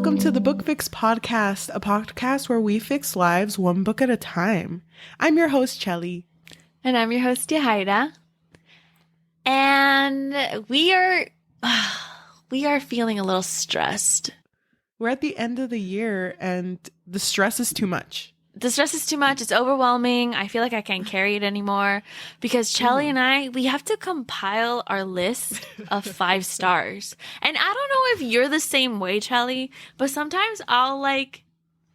welcome to the Book Fix Podcast, a podcast where we fix lives one book at a time. I'm your host, Cheli. And I'm your host, Yajaira. And we are feeling a little stressed. We're at the end of the year and the stress is too much. The stress is too much. It's overwhelming. I feel like I can't carry it anymore because Cheli and we have to compile our list of 5 stars. And I don't know if you're the same way, Cheli, but sometimes I'll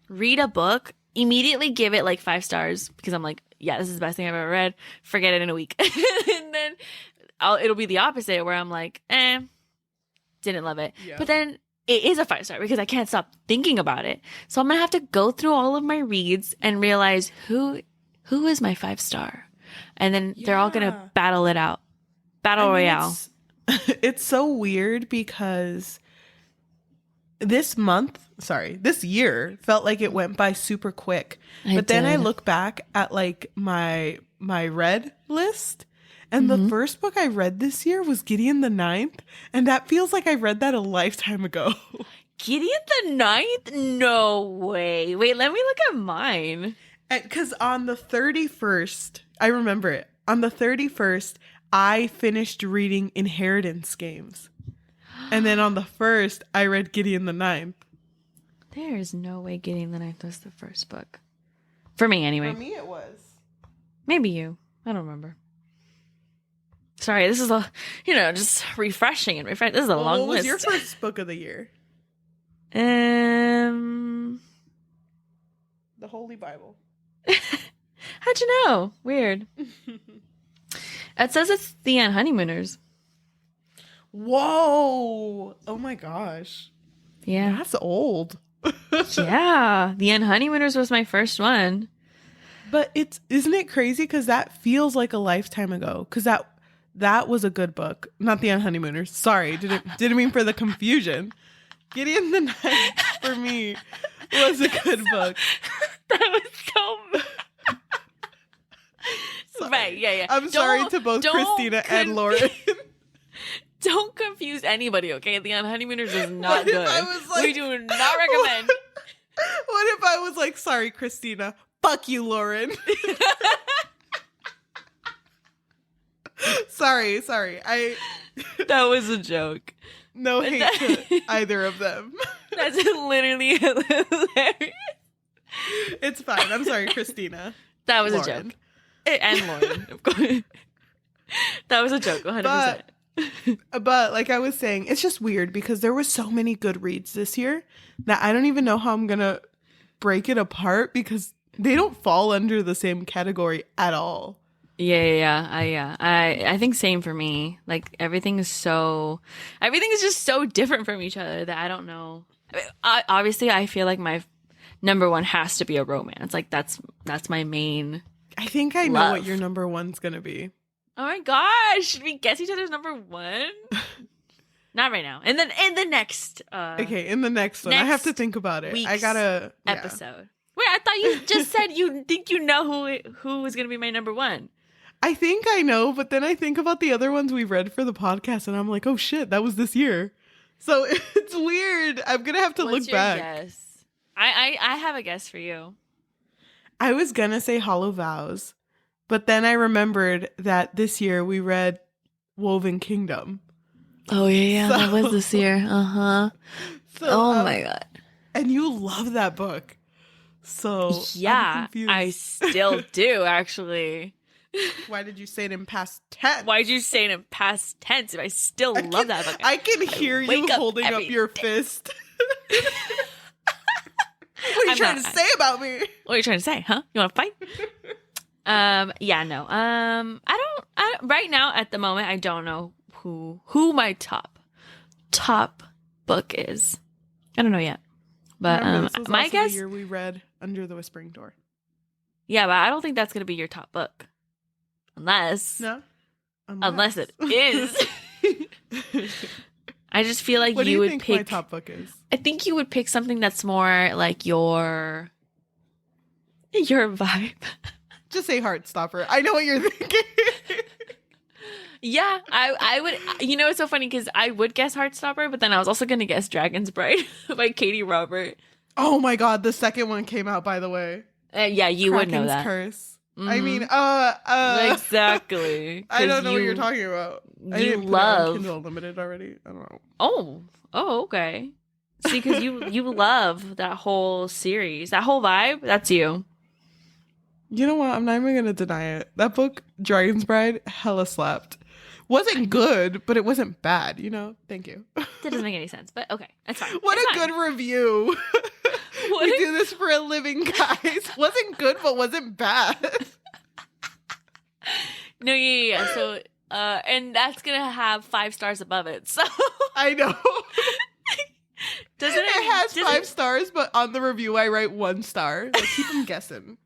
read a book, immediately give it 5 stars because I'm like, yeah, this is the best thing I've ever read. Forget it in a week. And then it'll be the opposite where I'm like, didn't love it. Yeah. But then it is a 5-star because I can't stop thinking about it. So I'm going to have to go through all of my reads and realize who is my 5-star. And then they're all going to battle it out. Battle Royale. It's so weird because this year felt like it went by super quick. Then I look back at my read list. And the first book I read this year was Gideon the Ninth. And that feels like I read that a lifetime ago. Gideon the Ninth? No way. Wait, let me look at mine. Because on the 31st, I remember it. On the 31st, I finished reading Inheritance Games. And then on the 1st, I read Gideon the Ninth. There's no way Gideon the Ninth was the first book. For me, anyway. For me, it was. Maybe you. I don't remember. Sorry, this is just refreshing and refresh. This is a long list. What was your first book of the year? The Holy Bible. How'd you know? Weird. It says it's The Honeymooners. Whoa! Oh my gosh. Yeah, that's old. Yeah, The Honeymooners was my first one. But isn't it crazy? Because that feels like a lifetime ago. Because that was a good book. Not The Honeymooners. Sorry, didn't mean for the confusion. Gideon the Ninth for me was a good book. That was so right, yeah. I'm sorry to both Christina and Lauren. Don't confuse anybody, okay? The Honeymooners is not good. We do not recommend. What if I was like, sorry, Christina, fuck you, Lauren. Sorry. That was a joke. No hate to either of them. That's literally hilarious. It's fine. I'm sorry, Christina. That was a joke. And Lauren, of course. That was a joke, 100%. But like I was saying, it's just weird because there were so many good reads this year that I don't even know how I'm going to break it apart because they don't fall under the same category at all. Yeah. I think same for me. Everything is just so different from each other that I don't know. Obviously, I feel like my number one has to be a romance. That's my main. I think I know what your number one's gonna be. Oh my gosh! Should we guess each other's number one? Not right now. And then in the next. Okay, in the next one, I have to think about it. I gotta episode. Wait, I thought you just said you think you know who was gonna be my number one. I think I know, but then I think about the other ones we read for the podcast, and I'm like, oh shit, that was this year. So it's weird. I'm gonna have to look back. Guess? I have a guess for you. I was gonna say Hollow Vows, but then I remembered that this year we read Woven Kingdom. Oh yeah, that was this year. My god! And you love that book, so yeah, I still do actually. Why did you say it in past tense? Why did you say it in past tense if I still love that book? I can hear you holding up your fist. What are you trying to say about me? What are you trying to say, huh? You want to fight? Yeah, no. I don't right now at the moment I don't know who my top book is. I don't know yet. But my guess the year we read Under the Whispering Door. Yeah, but I don't think that's going to be your top book. Unless it is. I just feel like what you do would think pick. My top book is. I think you would pick something that's more like your vibe. Just say Heartstopper. I know what you're thinking. Yeah, I would. You know, it's so funny because I would guess Heartstopper, but then I was also going to guess Dragon's Bride by Katie Robert. Oh my god, the second one came out, by the way. Yeah, you would know that. Curse. Mm-hmm. I mean, exactly. I don't know what you're talking about. I didn't love put it on Kindle Unlimited already. I don't know. Oh, okay. See, because you love that whole series, that whole vibe. That's you. You know what? I'm not even gonna deny it. That book, Dragon's Bride, hella slapped. Wasn't good, but it wasn't bad. You know. Thank you. That doesn't make any sense, but okay, that's fine. What a good review. We do this for a living, guys. Wasn't good, but wasn't bad. No, yeah. So, and that's gonna have 5 stars above it. So I know. Doesn't it? It has 5 stars, but on the review I write 1 star. Like, keep them guessing.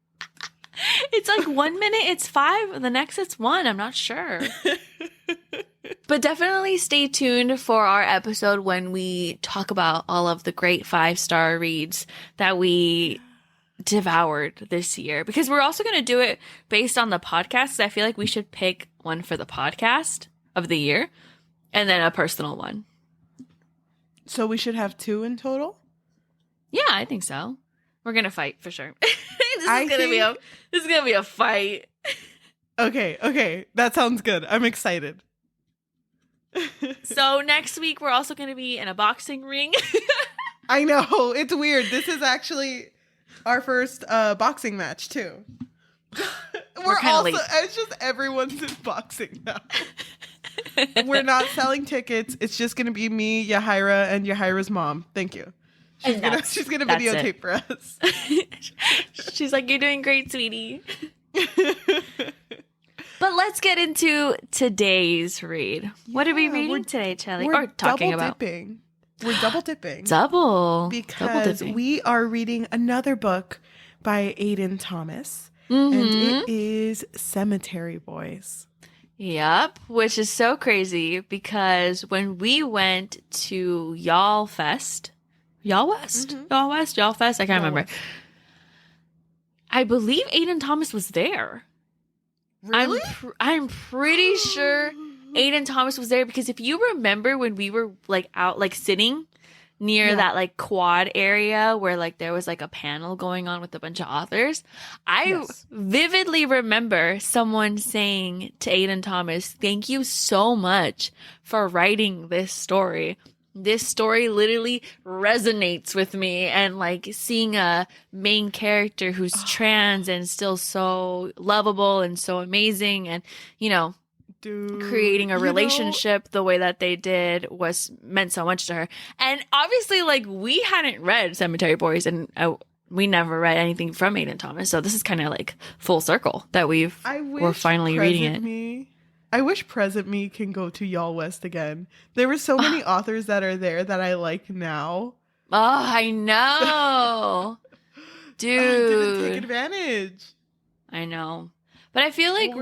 It's like 1 minute it's 5, and the next it's 1. I'm not sure. But definitely stay tuned for our episode when we talk about all of the great 5-star reads that we devoured this year. Because we're also going to do it based on the podcast. I feel like we should pick one for the podcast of the year and then a personal one. So we should have 2 in total? Yeah, I think so. We're going to fight for sure. This is gonna be a fight. Okay. That sounds good. I'm excited. So next week we're also gonna be in a boxing ring. I know. It's weird. This is actually our first boxing match too. We're also late. It's just everyone's in boxing now. We're not selling tickets. It's just gonna be me, Yajaira, and Yajaira's mom. Thank you. She's gonna videotape for us. She's like, "You're doing great, sweetie." But let's get into today's read. What are we reading today, Cheli? We're talking about? Dipping. We're double dipping. Because we are reading another book by Aiden Thomas, and it is Cemetery Boys. Yep, which is so crazy because when we went to Y'all Fest, I can't remember. I believe Aiden Thomas was there. Really? I'm pretty sure Aiden Thomas was there because if you remember when we were like out, like sitting near that like quad area where like there was like a panel going on with a bunch of authors, I vividly remember someone saying to Aiden Thomas, "Thank you so much for writing this story. This story literally resonates with me," and like seeing a main character who's trans and still so lovable and so amazing, and you know, creating a relationship the way that they did meant so much to her. And obviously, like, we hadn't read Cemetery Boys, and we never read anything from Aiden Thomas, so this is kind of like full circle that we're finally reading it. I wish present me can go to Y'all West again. There were so many authors that are there that I like now. Oh, I know. Dude. I didn't take advantage. I know. But I feel like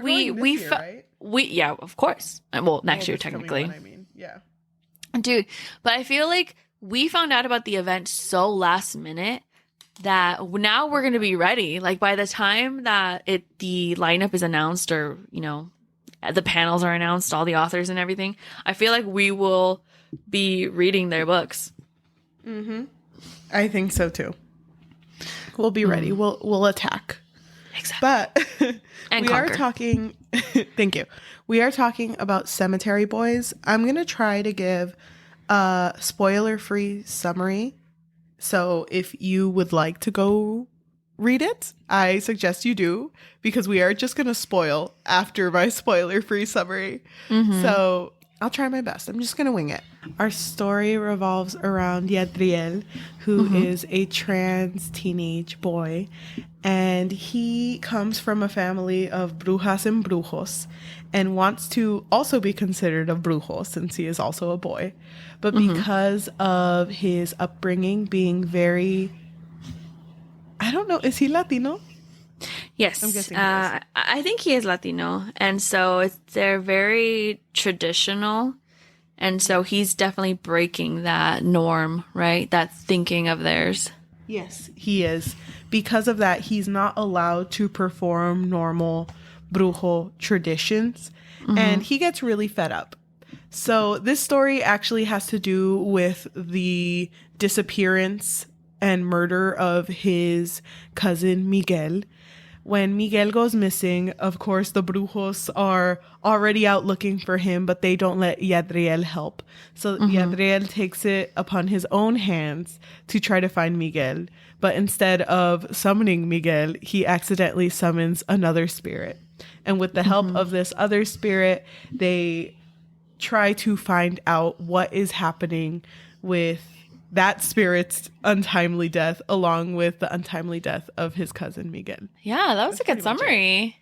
yeah, of course. Well, next year technically. Yeah. Dude, but I feel like we found out about the event so last minute that now we're going to be ready. Like by the time that the lineup is announced, or, you know, the panels are announced, all the authors and everything, I feel like we will be reading their books. I think so too. We'll be ready. We'll attack. Exactly. But we are talking. Thank you. We are talking about Cemetery Boys. I'm going to try to give a spoiler-free summary. So if you would like to go read it, I suggest you do, because we are just going to spoil after my spoiler-free summary. So I'll try my best. I'm just going to wing it. Our story revolves around Yadriel, who is a trans teenage boy, and he comes from a family of brujas and brujos and wants to also be considered a brujo since he is also a boy. But because of his upbringing being very... I don't know. Is he Latino? Yes. I'm guessing I think he is Latino. And so they're very traditional. And so he's definitely breaking that norm, right? That thinking of theirs. Yes, he is. Because of that, he's not allowed to perform normal brujo traditions. and he gets really fed up. So this story actually has to do with the disappearance and murder of his cousin Miguel. When Miguel goes missing, of course, the brujos are already out looking for him, but they don't let Yadriel help. So Yadriel takes it upon his own hands to try to find Miguel. But instead of summoning Miguel, he accidentally summons another spirit. And with the help of this other spirit, they try to find out what is happening with that spirit's untimely death, along with the untimely death of his cousin Miguel. Yeah, that was a good summary.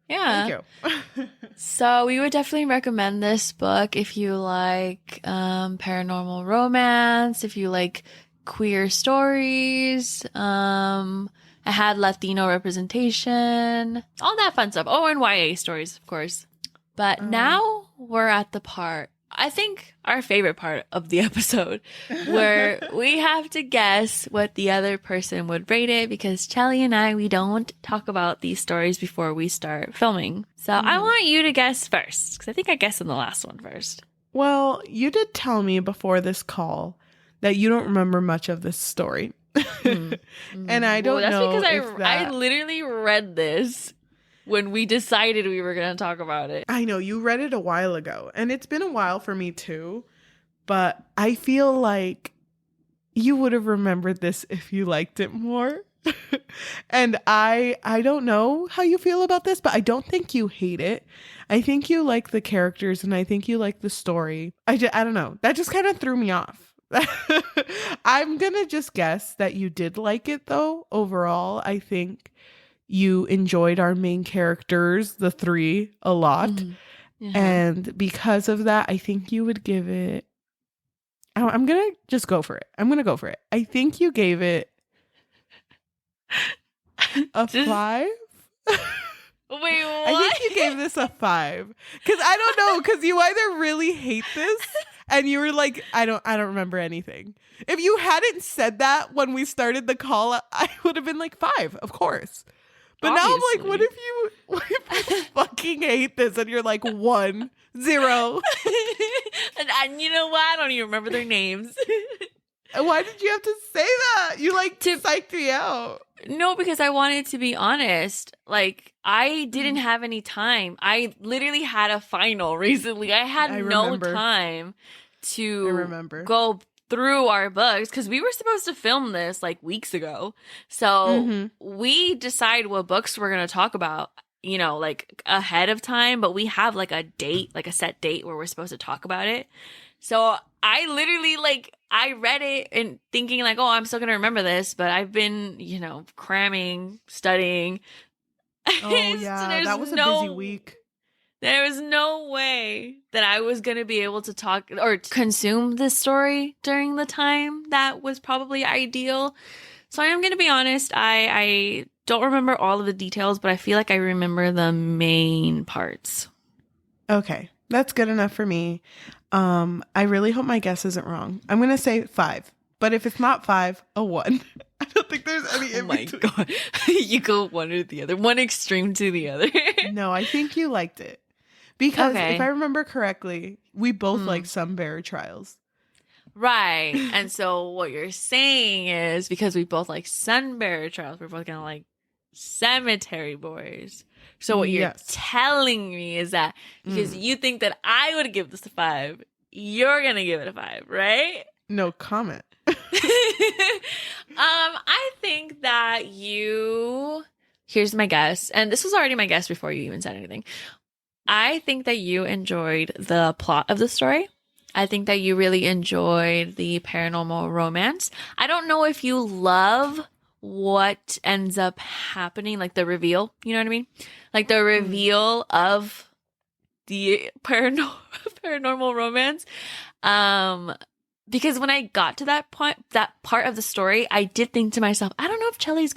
Yeah. Thank you. So we would definitely recommend this book if you like paranormal romance, if you like queer stories. It had Latino representation, all that fun stuff. Oh, and YA stories, of course. But now we're at the part, I think our favorite part of the episode, where we have to guess what the other person would rate it, because Cheli and I, we don't talk about these stories before we start filming. So I want you to guess first, because I think I guessed in the last one first. Well, you did tell me before this call that you don't remember much of this story. And I don't know. That's because I literally read this when we decided we were going to talk about it. I know, you read it a while ago, and it's been a while for me too, but I feel like you would have remembered this if you liked it more. And I don't know how you feel about this, but I don't think you hate it. I think you like the characters, and I think you like the story. I don't know. That just kind of threw me off. I'm going to just guess that you did like it, though. Overall, I think you enjoyed our main characters, the three, a lot. And because of that, I think you would give it... I'm going to just go for it. I'm going to go for it. I think you gave it a 5. Wait, what? I think you gave this a 5. Because I don't know, because you either really hate this and you were like, I don't remember anything. If you hadn't said that when we started the call, I would have been like 5, of course. But obviously. Now I'm like, what if you fucking hate this and you're like 1, 0? and you know what? I don't even remember their names. Why did you have to say that? You like psyched me out. No, because I wanted to be honest. Like, I didn't have any time. I literally had a final recently. I had no time to go through our books, because we were supposed to film this like weeks ago. So we decide what books we're going to talk about, you know, like ahead of time, but we have like a date, like a set date where we're supposed to talk about it. So I literally I read it and thinking like, oh, I'm still going to remember this, but I've been, you know, cramming, studying. Oh yeah, that was a busy week. There was no way that I was going to be able to talk or consume this story during the time that was probably ideal. So I am going to be honest. I don't remember all of the details, but I feel like I remember the main parts. Okay. That's good enough for me. I really hope my guess isn't wrong. I'm going to say 5. But if it's not 5, a 1. I don't think there's any in between. Oh my God. You go one or the other. One extreme to the other. No, I think you liked it. Because if I remember correctly, we both like Sunbearer Trials. Right. And so what you're saying is, because we both like Sunbearer Trials, we're both going to like Cemetery Boys. So what you're telling me is that because you think that I would give this a 5, you're going to give it a 5, right? No comment. I think that here's my guess, and this was already my guess before you even said anything. I think that you enjoyed the plot of the story. I think that you really enjoyed the paranormal romance. I don't know if you love what ends up happening, like the reveal, you know what I mean? Like the reveal of the paranormal romance. Because when I got to that point, that part of the story, I did think to myself, I don't know if Cheli's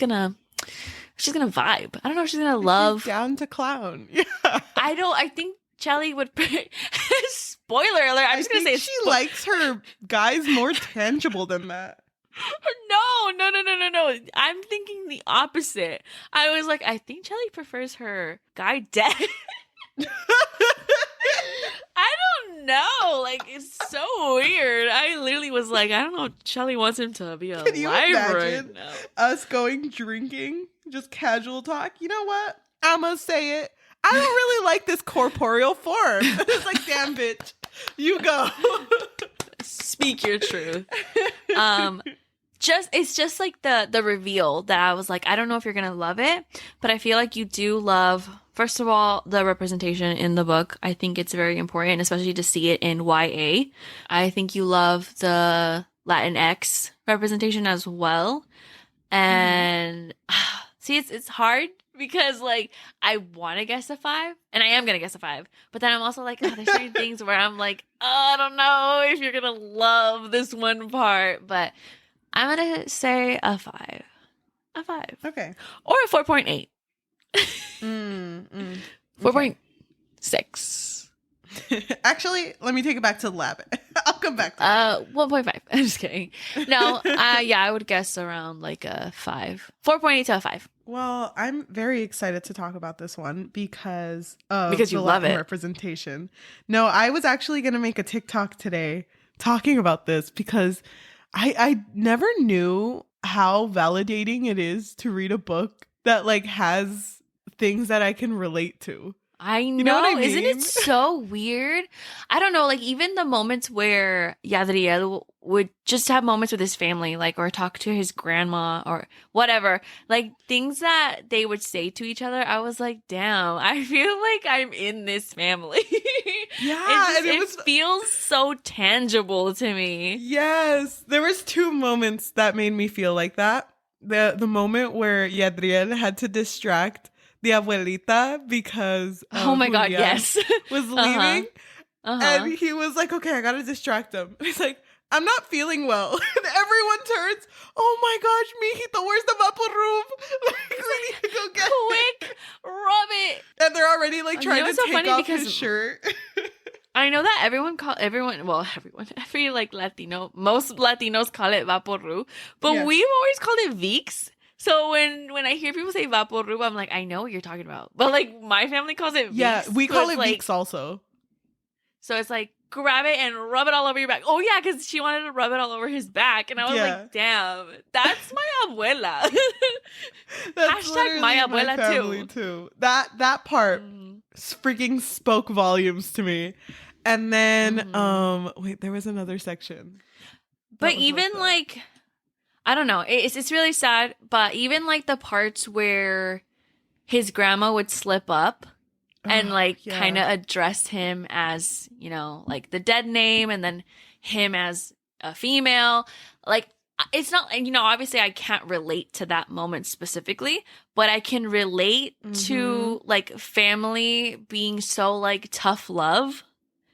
she's gonna vibe. I don't know if she's gonna love. She's down to clown. Yeah. I think Cheli would. Spoiler alert! I'm just gonna say she likes her guys more tangible than that. No. I'm thinking the opposite. I was like, I think Cheli prefers her guy dead. know. Like, it's so weird. I literally was like, I don't know. Cheli wants him to be alive. Can you imagine right now. us going drinking, just casual talk? You know what? I'm gonna say it. I don't really like this corporeal form. It's like, damn, bitch, you go. Speak your truth. It's just like the reveal that I was like, I don't know if you're gonna love it, but I feel like you do love, first of all, the representation in the book. I think it's very important, especially to see it in YA. I think you love the Latinx representation as well. And see, it's hard because like I want to guess a 5, and I am gonna guess a 5, but then I'm also like, oh, there's certain things where I'm like, oh, I don't know if you're gonna love this one part, but I'm gonna say a 5. A 5. Okay. Or a 4.8. 4.6. Actually, let me take it back to the lab. I'll come back to 1.5. I'm just kidding. No, yeah, I would guess around like a 5. 4.8 to a 5. Well, I'm very excited to talk about this one because of because you the love Latin it. representation. No, I was actually going to make a TikTok today talking about this because I never knew how validating it is to read a book that like has things that I can relate to. I know. You know what I Isn't mean? it so weird? I don't know. Like, even the moments where Yajaira would just have moments with his family, like, or talk to his grandma or whatever, like, things that they would say to each other, I was like, damn, I feel like I'm in this family. Yeah. It feels so tangible to me. Yes. There was 2 moments that made me feel like that. The moment where Yadriel had to distract the abuelita because Oh my God, Julian yes. was leaving. Uh-huh. And he was like, okay, I gotta distract him. And he's like, I'm not feeling well. And everyone turns, oh my gosh, mijito, where's the vapor room? Like, we need to go get it. Quick, rub it. And they're already like trying to so take funny off because his shirt. I know that every most Latinos call it Vaporru, but Yes. we've always called it Vicks. So when I hear people say Vaporru, I'm like, I know what you're talking about. But like my family calls it Vicks. Yeah, we so call it's it like, Vicks also. So it's like, grab it and rub it all over your back. Oh yeah, because she wanted to rub it all over his back. And I was like, damn, that's my abuela. That's Hashtag my abuela family too. That part freaking spoke volumes to me. And then wait, there was another section. But even like I don't know, it's really sad, but even like the parts where his grandma would slip up and like kind of address him as, you know, like the dead name and then him as a female, like it's not, you know, obviously I can't relate to that moment specifically, but I can relate to like family being so like tough love.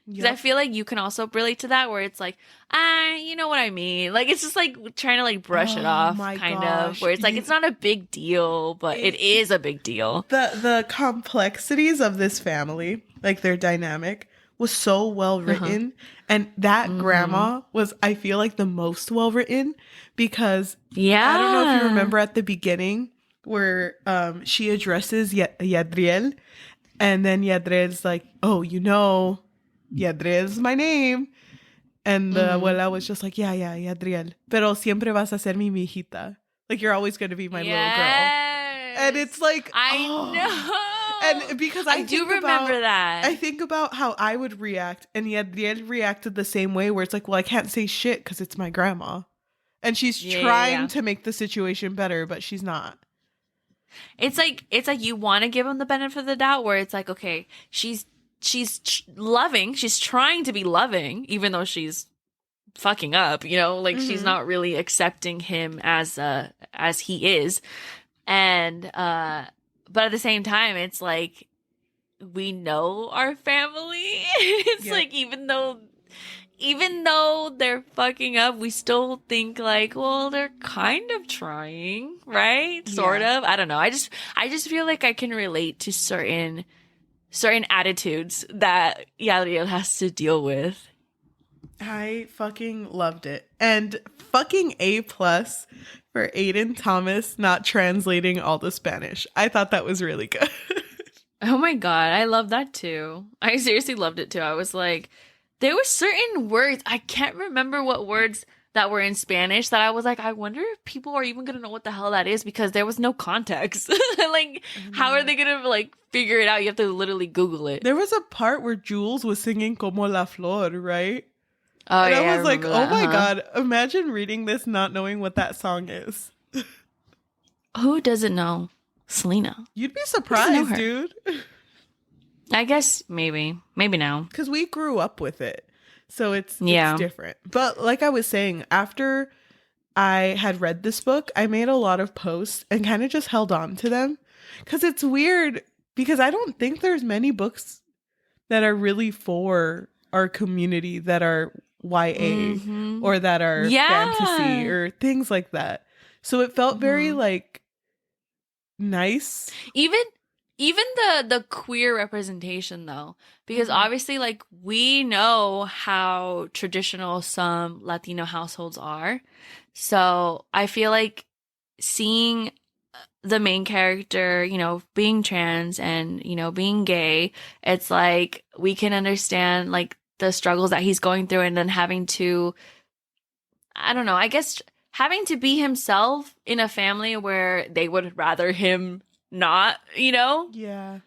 Because I feel like you can also relate to that where it's like, you know what I mean? Like, it's just like trying to like brush it off kind of, where it's like, it's not a big deal, but it is a big deal. The complexities of this family, like their dynamic, was so well written. And that grandma was, I feel like, the most well written because I don't know if you remember at the beginning where she addresses Yadriel, and then Yadriel's like, oh, you know, Yadriel is my name. And the abuela was just like, yeah, Yadriel. Pero siempre vas a ser mi mijita. Like, you're always going to be my little girl. And it's like, I know. And because I do remember that. I think about how I would react. And Yadriel reacted the same way where it's like, well, I can't say shit because it's my grandma. And she's trying to make the situation better, but she's not. It's like you want to give him the benefit of the doubt where it's like, okay, she's loving, she's trying to be loving, even though she's fucking up, you know, like she's not really accepting him as he is. And but at the same time, it's like we know our family. It's like even though they're fucking up, we still think like, well, they're kind of trying, right? Sort of. I don't know. I just feel like I can relate to certain attitudes that Yajaira has to deal with. I fucking loved it. And fucking A+ for Aiden Thomas not translating all the Spanish. I thought that was really good. Oh my God. I love that too. I seriously loved it too. I was like, there were certain words, I can't remember what words that were in Spanish that I was like, I wonder if people are even gonna know what the hell that is because there was no context. Like, how are they gonna like figure it out? You have to literally Google it. There was a part where Jules was singing Como la Flor, right? Oh, and yeah, I was like, remember that. oh my God, imagine reading this not knowing what that song is. Who doesn't know Selena? You'd be surprised, dude. I guess maybe now. Because we grew up with it. So it's different. But like I was saying, after I had read this book, I made a lot of posts and kind of just held on to them. Because it's weird, because I don't think there's many books that are really for our community that are YA or that are fantasy or things like that. So it felt very like nice. Even the queer representation though, because obviously like we know how traditional some Latino households are. So I feel like seeing the main character, you know, being trans and, you know, being gay, it's like we can understand like the struggles that he's going through and then having to, I don't know, I guess having to be himself in a family where they would rather him not, you know? Yeah.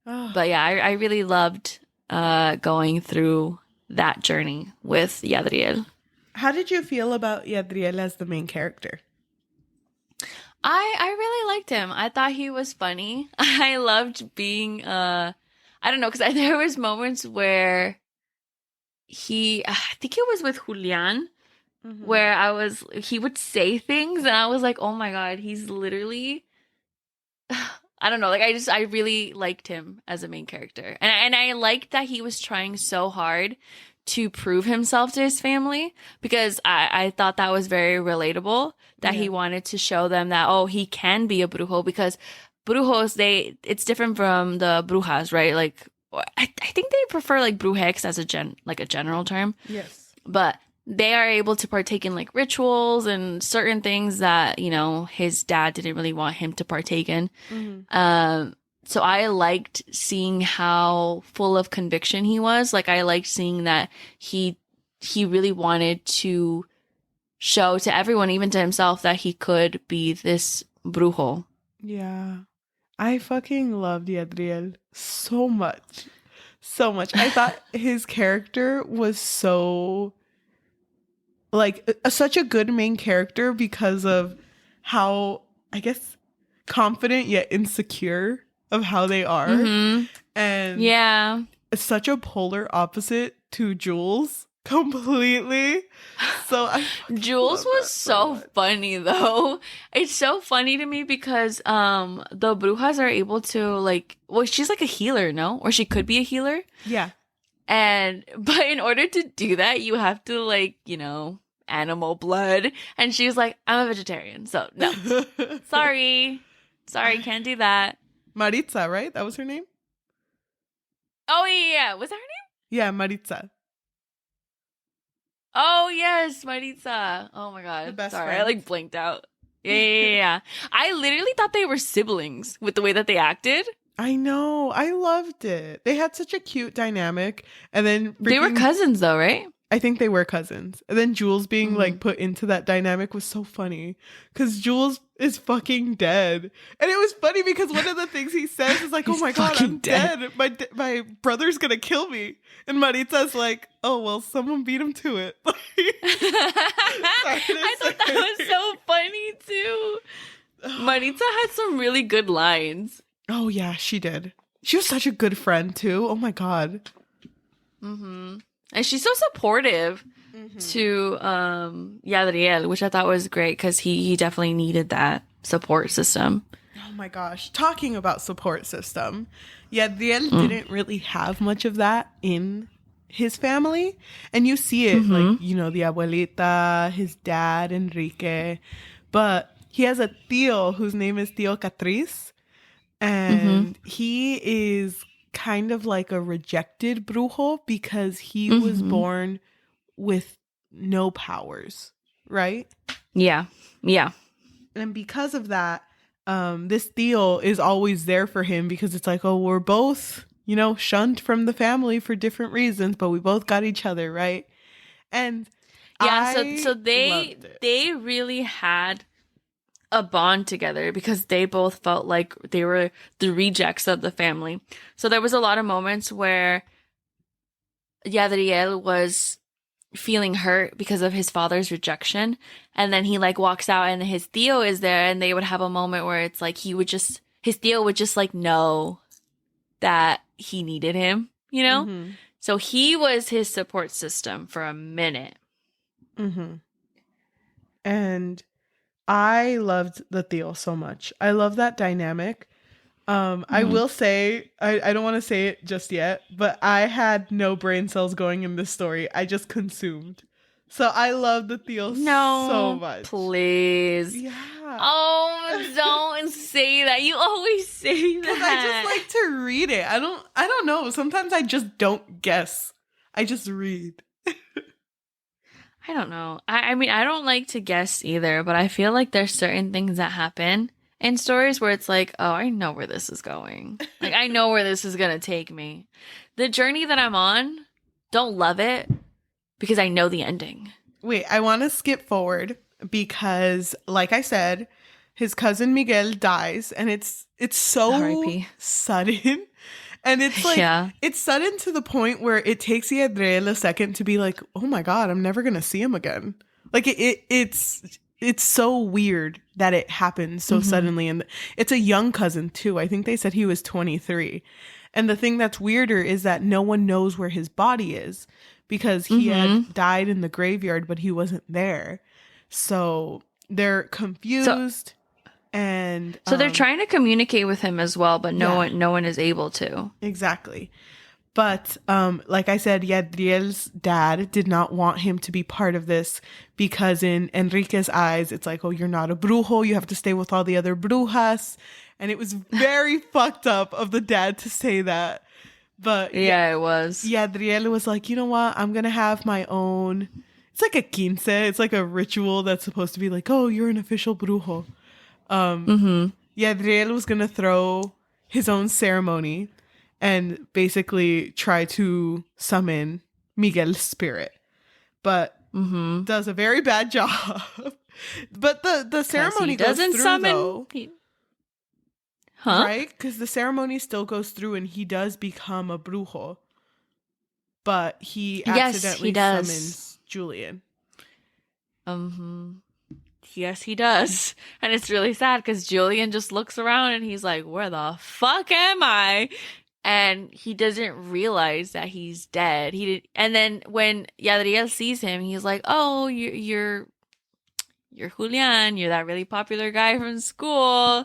But yeah, I really loved going through that journey with Yadriel. How did you feel about Yadriel as the main character? I really liked him. I thought he was funny. I loved being, I don't know, because there was moments where I think it was with Julian, where he would say things and I was like, oh my God, he's literally, I don't know, like I really liked him as a main character. And I liked that he was trying so hard to prove himself to his family because I thought that was very relatable, that he wanted to show them that, oh, he can be a brujo, because brujos, it's different from the brujas, right? Like, I think they prefer like brujex as a general term. Yes. But they are able to partake in like rituals and certain things that, you know, his dad didn't really want him to partake in. So I liked seeing how full of conviction he was. Like, I liked seeing that he really wanted to show to everyone, even to himself, that he could be this brujo. Yeah. I fucking loved Yadriel so much. So much. I thought his character was so, like, such a good main character because of how, I guess, confident yet insecure of how they are. And yeah, it's such a polar opposite to Jules. Completely. So Jules was so funny though. It's so funny to me because the brujas are able to, like, well, she's like a healer, no? Or she could be a healer. Yeah. But in order to do that, you have to, like, you know, animal blood. And she's like, I'm a vegetarian, so no. Sorry, can't do that. Maritza, right? That was her name? Oh yeah. Was that her name? Yeah, Maritza. Oh yes, Maritza. Oh my God. Sorry, friend. I like blinked out. Yeah. I literally thought they were siblings with the way that they acted. I know. I loved it. They had such a cute dynamic. And then they were cousins though, right? I think they were cousins. And then Jules being like put into that dynamic was so funny because Jules is fucking dead. And it was funny because one of the things he says is like, oh my God, I'm dead. My brother's going to kill me. And Maritza's like, oh, well, someone beat him to it. I thought that was so funny too. Maritza had some really good lines. Oh yeah, she did. She was such a good friend too. Oh my God. And she's so supportive to Yadriel, which I thought was great because he definitely needed that support system. Oh my gosh. Talking about support system, Yadriel didn't really have much of that in his family. And you see it, like, you know, the abuelita, his dad, Enrique. But he has a tío whose name is Tío Catriz. And he is kind of like a rejected brujo because he was born with no powers, right? Yeah. And because of that, this tío is always there for him because it's like, oh, we're both shunned from the family for different reasons, but we both got each other, right? And Yeah, I so they loved it. they really had a bond together because they both felt like they were the rejects of the family. So there was a lot of moments where Yadriel was feeling hurt because of his father's rejection, and then he like walks out and his tío is there, and they would have a moment where it's like his tío would just like know that he needed him, Mm-hmm. So he was his support system for a minute. Mm-hmm. And I loved the tío so much. I love that dynamic. I will say, I don't want to say it just yet, but I had no brain cells going in this story. I just consumed. So I love the tío so much. Please. Yeah. Oh, don't say that. You always say that. I just like to read it. I don't know. Sometimes I just don't guess. I just read. I don't know. I mean, I don't like to guess either, but I feel like there's certain things that happen in stories where it's like, oh, I know where this is going. Like, I know where this is going to take me. The journey that I'm on, don't love it because I know the ending. Wait, I want to skip forward because, like I said, his cousin Miguel dies, and it's so R.I.P. sudden. And it's like, It's sudden to the point where it takes Yadriel a second to be like, oh my God, I'm never going to see him again. Like, it's so weird that it happens so suddenly. And it's a young cousin too. I think they said he was 23. And the thing that's weirder is that no one knows where his body is because he had died in the graveyard, but he wasn't there. So they're confused. And so they're trying to communicate with him as well, but no one is able to. Exactly. But like I said, Yadriel's dad did not want him to be part of this because in Enrique's eyes, it's like, oh, you're not a brujo. You have to stay with all the other brujas. And it was very fucked up of the dad to say that. But yeah, it was. Yadriel was like, you know what? I'm going to have my own. It's like a quince. It's like a ritual that's supposed to be like, oh, you're an official brujo. Yadriel was going to throw his own ceremony and basically try to summon Miguel's spirit, but does a very bad job. But the ceremony goes through, though. Right? Because the ceremony still goes through and he does become a brujo, but he accidentally summons Julian. Yes, he does. And it's really sad because Julian just looks around and he's like, where the fuck am I? And he doesn't realize that he's dead. And then when Yadriel sees him, he's like, oh, you're Julian. You're that really popular guy from school.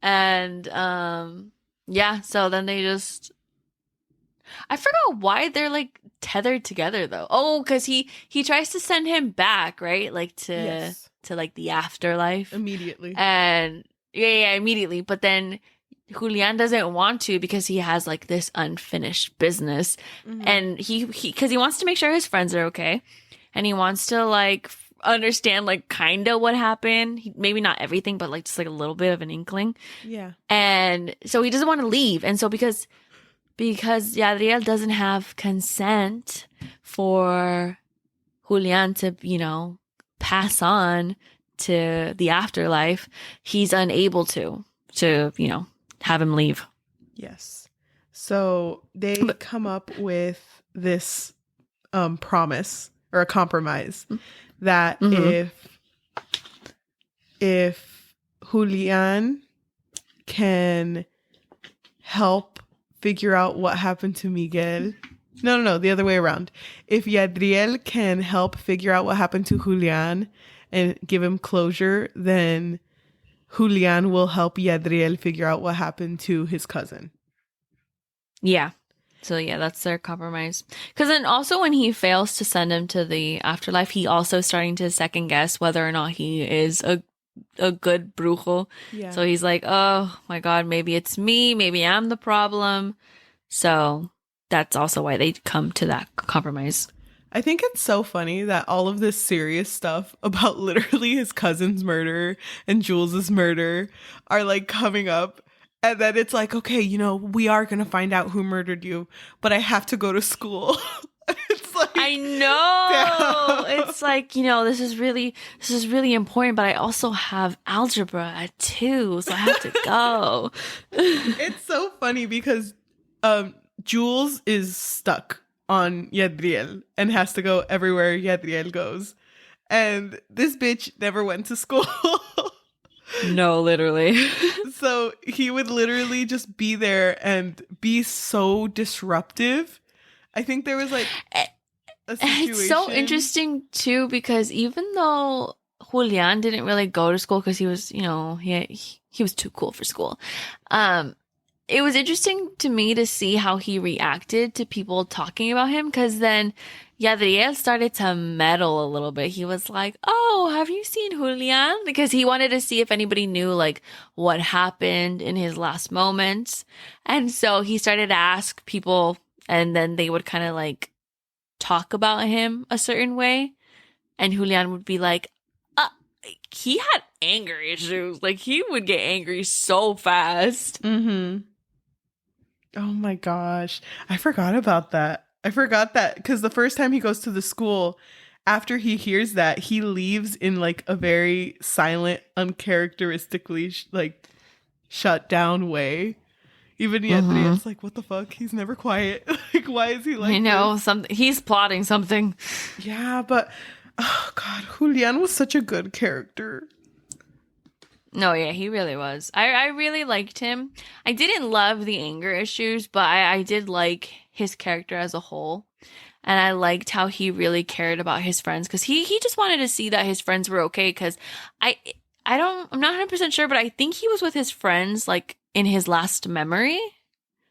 And so then they just... I forgot why they're like tethered together though. Oh, because he tries to send him back, right? Like to like the afterlife Immediately. And immediately. But then Julian doesn't want to because he has like this unfinished business. And he because he wants to make sure his friends are okay. And he wants to like understand like kind of what happened. Maybe not everything, but like just like a little bit of an inkling. Yeah. And so he doesn't want to leave. And so because Yadriel doesn't have consent for Julian to, pass on to the afterlife, he's unable to have him leave. Yes. So they come up with this promise or a compromise that if Julian can help figure out what happened to Miguel. No, the other way around. If Yadriel can help figure out what happened to Julian and give him closure, then Julian will help Yadriel figure out what happened to his cousin. Yeah. So yeah, that's their compromise. Because then also when he fails to send him to the afterlife, he also starting to second guess whether or not he is a good brujo. Yeah. So he's like, oh my God, maybe it's me. Maybe I'm the problem. So that's also why they come to that compromise. I think it's so funny that all of this serious stuff about literally his cousin's murder and Jules's murder are like coming up. And then it's like, okay, we are going to find out who murdered you, but I have to go to school. It's like, I know. damn. It's like, this is really important, but I also have algebra at 2, so I have to go. It's so funny because Jules is stuck on Yadriel and has to go everywhere Yadriel goes. And this bitch never went to school. No, literally. So he would literally just be there and be so disruptive. I think there was like a situation. It's so interesting too, because even though Julian didn't really go to school because he was, he was too cool for school. It was interesting to me to see how he reacted to people talking about him, because then Yadriel started to meddle a little bit. He was like, "Oh, have you seen Julian?" Because he wanted to see if anybody knew like what happened in his last moments. And so he started to ask people, and then they would kind of like talk about him a certain way. And Julian would be like, he had anger issues. Like, he would get angry so fast. Mm-hmm. Oh my gosh. I forgot about that. I forgot that because the first time he goes to the school, after he hears that, he leaves in like a very silent, uncharacteristically like shut down way. Even Yadriel's like, what the fuck? He's never quiet. Like, why is he like I know, this? he's plotting something. Yeah, but oh god, Julian was such a good character. No, yeah, he really was. I really liked him. I didn't love the anger issues, but I did like his character as a whole. And I liked how he really cared about his friends, because he just wanted to see that his friends were okay. Because I'm not 100% sure, but I think he was with his friends like in his last memory.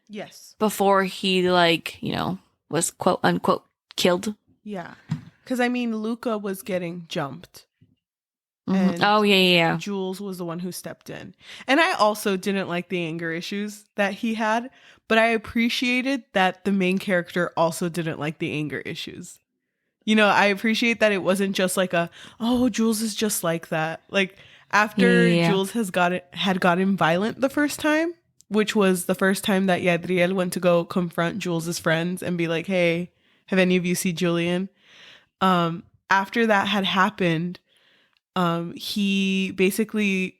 Yes. Before he was quote unquote killed. Yeah. Because I mean, Luca was getting jumped. And oh, yeah. Jules was the one who stepped in. And I also didn't like the anger issues that he had, but I appreciated that the main character also didn't like the anger issues. I appreciate that it wasn't just like Jules is just like that. Like, after Jules had gotten violent the first time, which was the first time that Yadriel went to go confront Jules's friends and be like, hey, have any of you seen Julian? After that had happened, he basically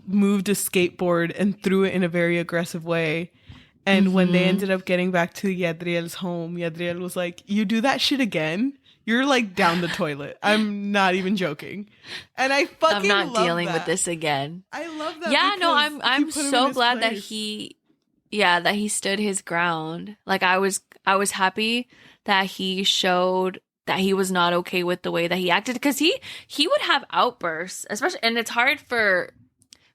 moved a skateboard and threw it in a very aggressive way. And when they ended up getting back to Yadriel's home, Yadriel was like, you do that shit again? You're like down the toilet. I'm not even joking. And I'm not dealing with this again. I love that. Yeah, no, I'm so glad that he stood his ground. Like, I was happy that he showed that he was not okay with the way that he acted, because he would have outbursts, especially, and it's hard for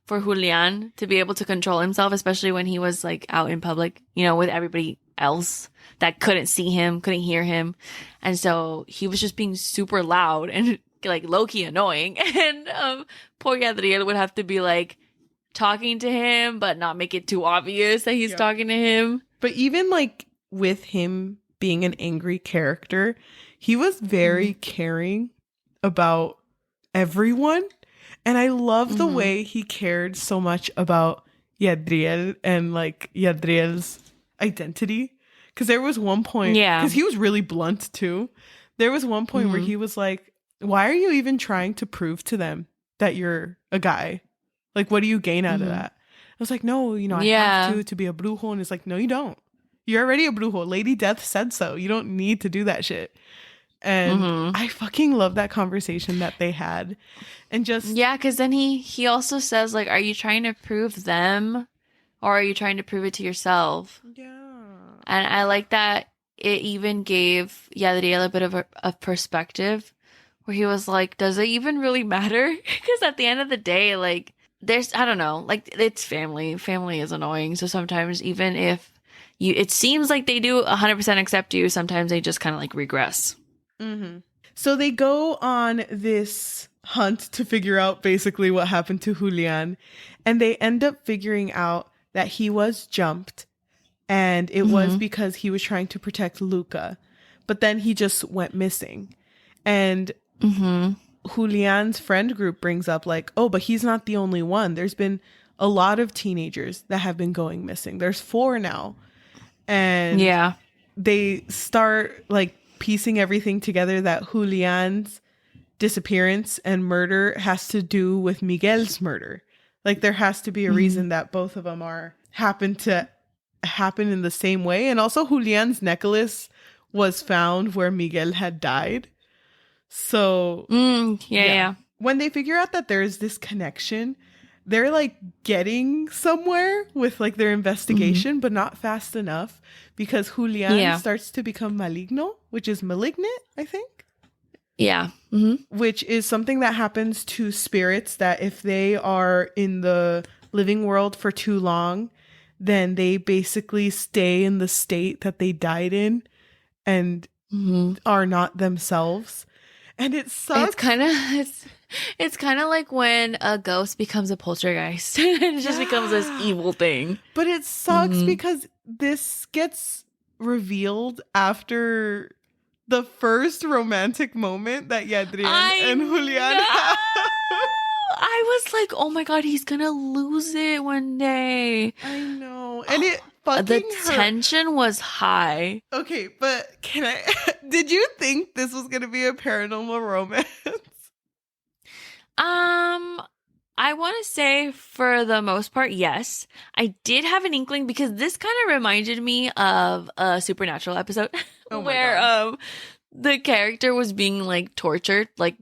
Julian to be able to control himself, especially when he was like out in public, with everybody else that couldn't see him, couldn't hear him. And so he was just being super loud and like low-key annoying. And poor Yadriel would have to be like talking to him, but not make it too obvious that he's talking to him. But even like with him being an angry character, he was very caring about everyone. And I love the way he cared so much about Yadriel and like Yadriel's identity. Because there was one point, because he was really blunt too. There was one point where he was like, why are you even trying to prove to them that you're a guy? Like, what do you gain out of that? I was like, no, I have to be a brujo. And it's like, no, you don't. You're already a brujo. Lady Death said so. You don't need to do that shit. And I fucking love that conversation that they had. And just... Yeah, because then he also says, like, are you trying to prove them, or are you trying to prove it to yourself? Yeah. And I like that it even gave Yadriel a bit of a perspective, where he was like, does it even really matter? Because at the end of the day, like, I don't know, like, it's family. Family is annoying. So sometimes even if it seems like they do 100% accept you, sometimes they just kind of like regress. Mm-hmm. So they go on this hunt to figure out basically what happened to Julian, and they end up figuring out that he was jumped, and it was because he was trying to protect Luca, but then he just went missing. And Julian's friend group brings up like, oh, but he's not the only one. There's been a lot of teenagers that have been going missing. There's 4 now. And they start like piecing everything together that Julian's disappearance and murder has to do with Miguel's murder. Like there has to be a reason that both of them happen in the same way. And also Julian's necklace was found where Miguel had died. So when they figure out that there's this connection, they're like getting somewhere with like their investigation, but not fast enough because Julian starts to become maligno, which is malignant, I think. Yeah. Which is something that happens to spirits that if they are in the living world for too long, then they basically stay in the state that they died in and are not themselves. And it sucks. It's kind of like when a ghost becomes a poltergeist. It just becomes this evil thing. But it sucks because this gets revealed after the first romantic moment that Yadriel and Julian have. I was like, oh my God, he's going to lose it one day. I know. And it fucking the tension was high. Okay, but did you think this was going to be a paranormal romance? I want to say for the most part, yes. I did have an inkling because this kind of reminded me of a Supernatural episode where the character was being like tortured, like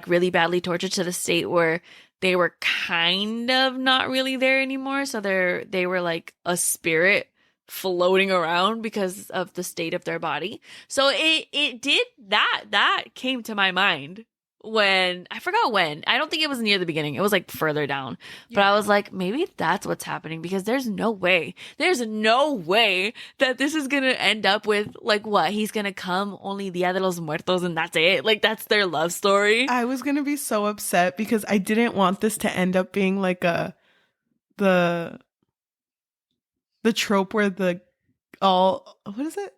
really badly tortured to the state where they were kind of not really there anymore. So they were like a spirit floating around because of the state of their body. So it did that came to my mind. When I forgot when, I don't think it was near the beginning. It was like further down, but I was like, maybe that's what's happening because there's no way that this is gonna end up with like what he's gonna come only Dia de los Muertos and that's it. Like that's their love story. I was gonna be so upset because I didn't want this to end up being like the trope where what is it?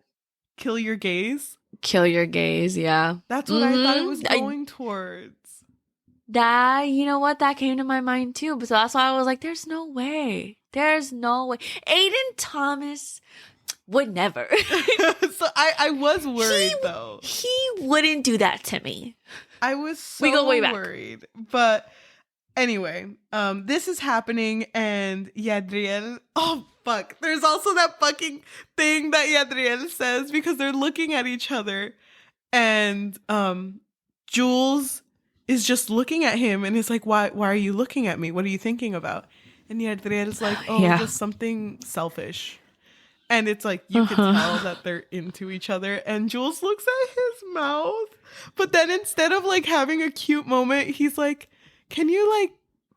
Kill your gaze. Kill your gaze, yeah. That's what I thought it was going towards. That, you know what? That came to my mind too. But so that's why I was like, there's no way. Aiden Thomas would never. So I was worried though. He wouldn't do that to me. I was so worried. But anyway, this is happening and Yadriel... Oh, fuck. There's also that fucking thing that Yadriel says because they're looking at each other and Jules is just looking at him and is like, why are you looking at me? What are you thinking about? And Yadriel is like, just something selfish. And it's like, you can tell that they're into each other. And Jules looks at his mouth. But then instead of like having a cute moment, he's like, can you like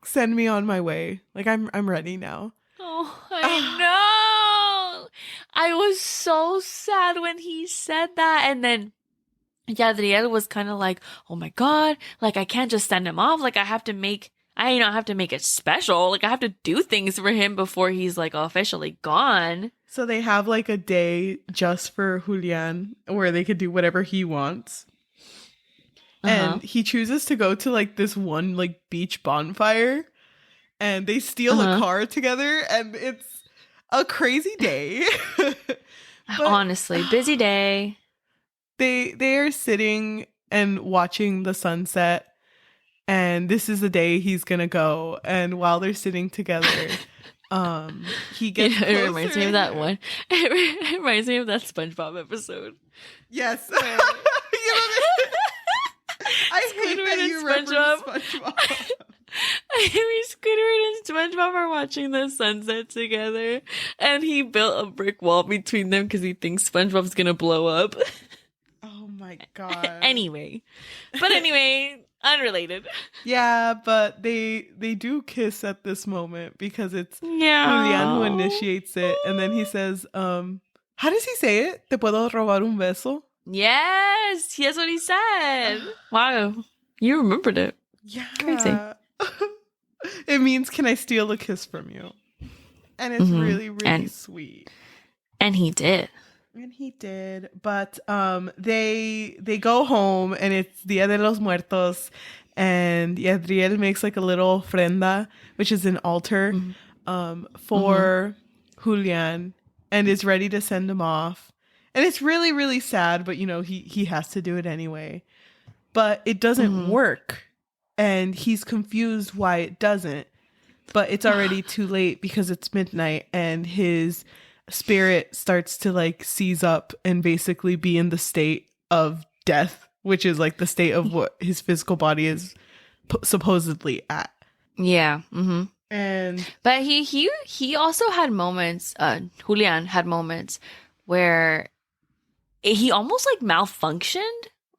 send me on my way? Like I'm ready now. Oh, I know. I was so sad when he said that. And then Yadriel was kind of like, oh my God, like I can't just send him off. Like I have to make it special. Like I have to do things for him before he's like officially gone. So they have like a day just for Julian where they could do whatever he wants. And he chooses to go to like this one like beach bonfire. And they steal a car together, and it's a crazy day. But, honestly, busy day. They are sitting and watching the sunset, and this is the day he's gonna go. And while they're sitting together, he gets closer. It reminds me of that one. It reminds me of that SpongeBob episode. Yes. I hate that you reference SpongeBob. Squidward and SpongeBob are watching the sunset together, and he built a brick wall between them because he thinks SpongeBob's gonna blow up. Oh my God. Anyway, unrelated. Yeah, but they do kiss at this moment because it's Julian who initiates it, and then he says, how does he say it? ¿Te puedo robar un beso? Yes, that's what he said. Wow, you remembered it. Yeah. Crazy. It means, can I steal a kiss from you? And it's really, really sweet. And he did. But they go home and it's Dia de los Muertos, and Yadriel makes like a little ofrenda, which is an altar, for Julian and is ready to send him off. And it's really, really sad, but he has to do it anyway. But it doesn't work. And he's confused why it doesn't. But it's already too late because it's midnight and his spirit starts to like seize up and basically be in the state of death, which is like the state of what his physical body is supposedly at. Yeah. But he also had moments, Julian had moments where he almost like malfunctioned.